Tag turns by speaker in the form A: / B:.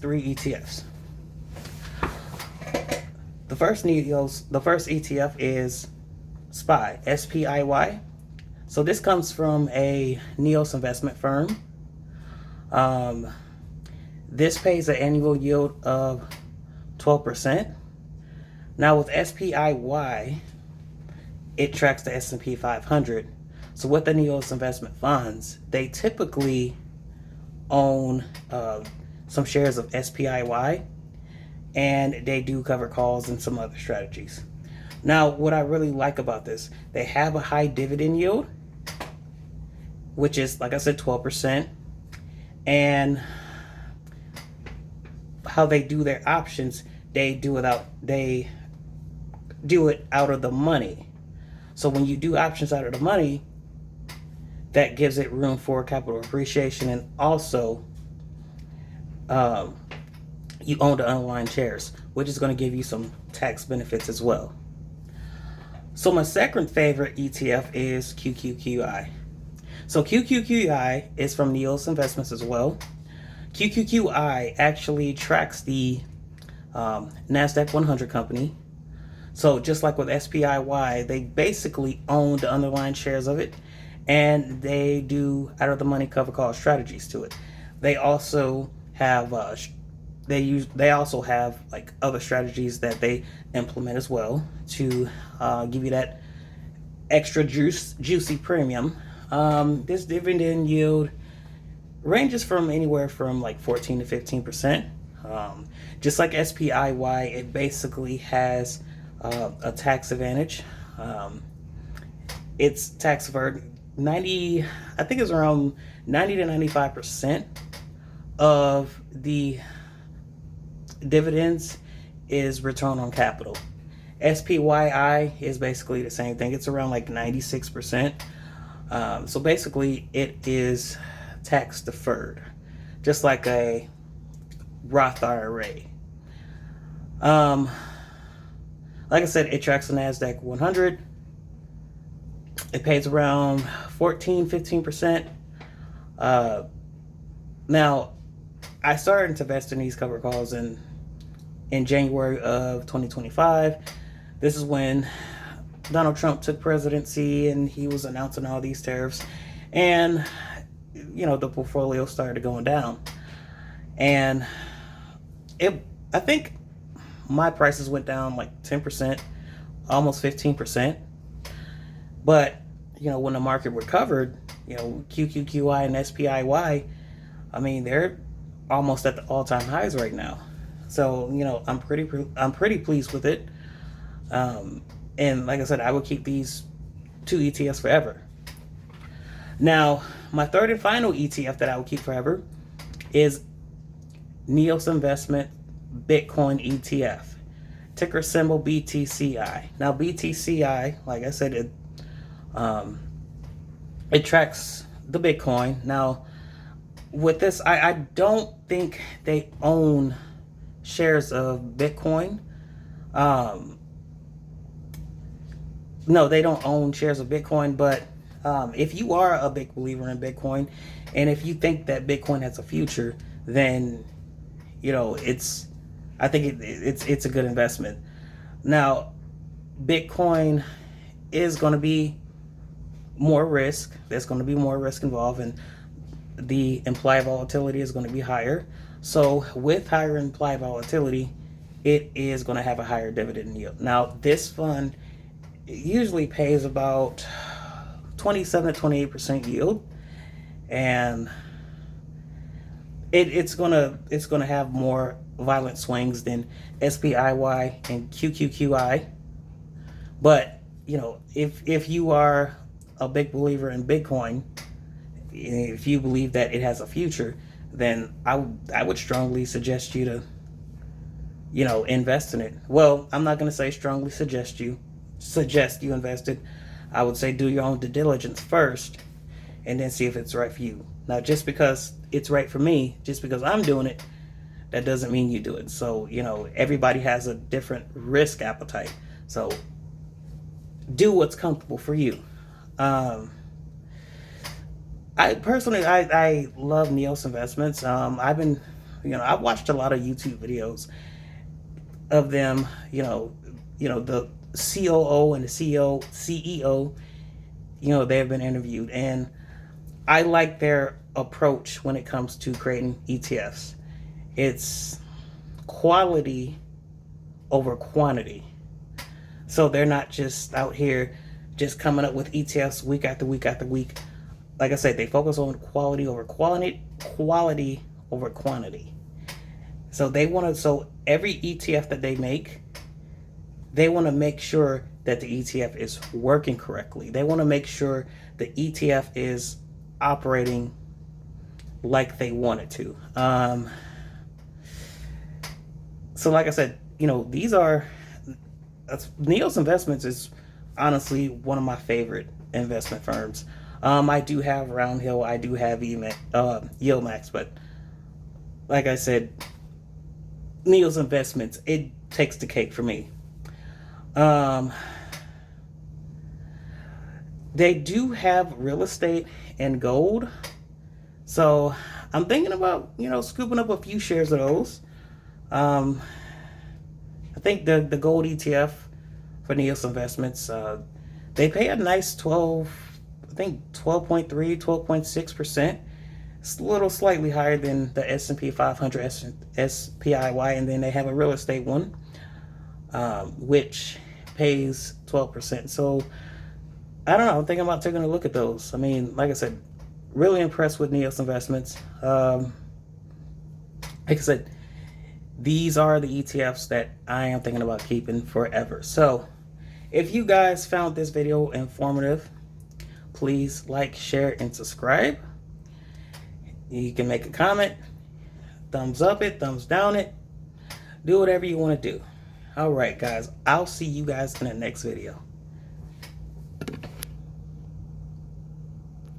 A: three ETFs. The first ETF is SPY, SPIY. So this comes from a Neos investment firm. This pays an annual yield of 12%. Now with SPIY, it tracks the S&P 500. So with the Neos investment funds, they typically own some shares of SPIY, and they do cover calls and some other strategies. Now, what I really like about this, they have a high dividend yield, which is, like I said, 12%. And how they do their options, they do it out of the money. So when you do options out of the money, that gives it room for capital appreciation, and also you own the underlying shares, which is going to give you some tax benefits as well. So my second favorite ETF is QQQI. So QQQI is from Neos Investments as well. QQQI actually tracks the NASDAQ 100 company. So just like with SPIY, they basically own the underlying shares of it, and they do out of the money cover call strategies to it. They also have like other strategies that they implement as well to give you that extra juicy premium. This dividend yield ranges from anywhere from like 14 to 15%. Just like SPIY, it basically has a tax advantage. It's tax deferred. I think it's around 90 to 95% of the dividends is return on capital. SPYI is basically the same thing. It's around like 96%. So basically it is tax deferred, just like a Roth IRA. Like I said, it tracks the NASDAQ 100. It pays around 15%. Now, I started to invest in these cover calls in January of 2025. This is when Donald Trump took presidency and he was announcing all these tariffs, and the portfolio started going down, and I think my prices went down like 10%, almost 15%. But when the market recovered, QQQI and SPIY, I mean, they're almost at the all-time highs right now. So I'm pretty pleased with it. And like I said, I would keep these two ETFs forever. Now, my third and final ETF that I would keep forever is Neos Investment Bitcoin ETF, ticker symbol BTCI. Now, BTCI, like I said, it tracks the Bitcoin. Now, with this, I don't think they own shares of Bitcoin. No, they don't own shares of Bitcoin, but if you are a big believer in Bitcoin, and if you think that Bitcoin has a future, then I think it's a good investment. Now, Bitcoin is going to be more risk. There's going to be more risk involved, and the implied volatility is going to be higher. So with higher implied volatility, it is going to have a higher dividend yield. Now, this fund usually pays about 27 to 28% yield, and it's gonna have more violent swings than SPIY and QQQI. But if you are a big believer in Bitcoin, if you believe that it has a future, then I would strongly suggest you to invest in it. Well, I'm not going to say strongly suggest you invest it. I would say do your own due diligence first, and then see if it's right for you. Now, just because it's right for me, just because I'm doing it, that doesn't mean you do it. So everybody has a different risk appetite. So do what's comfortable for you. I personally love Neos Investments. I've been I've watched a lot of YouTube videos of them, the COO and the CEO, they have been interviewed, and I like their approach when it comes to creating ETFs. It's quality over quantity. So they're not just out here just coming up with ETFs week after week after week. Like I said, they focus on quality over quality over quantity. So so every ETF that they make, they want to make sure that the ETF is working correctly. They want to make sure the ETF is operating like they want it to. So like I said, Neos Investments is honestly one of my favorite investment firms. I do have Roundhill, I do have Yieldmax, but like I said, Neos Investments, it takes the cake for me. They do have real estate and gold, so I'm thinking about scooping up a few shares of those. I think the gold ETF for Neos Investments, they pay a nice 12.3, 12.6%. It's a little slightly higher than the S&P 500 SPIY, and then they have a real estate one, which pays 12%. So I don't know. I'm thinking about taking a look at those. I mean, like I said, really impressed with Neos Investments. Like I said, these are the ETFs that I am thinking about keeping forever. So if you guys found this video informative, please like, share, and subscribe. You can make a comment, thumbs up it, thumbs down it, do whatever you want to do. All right, guys, I'll see you guys in the next video.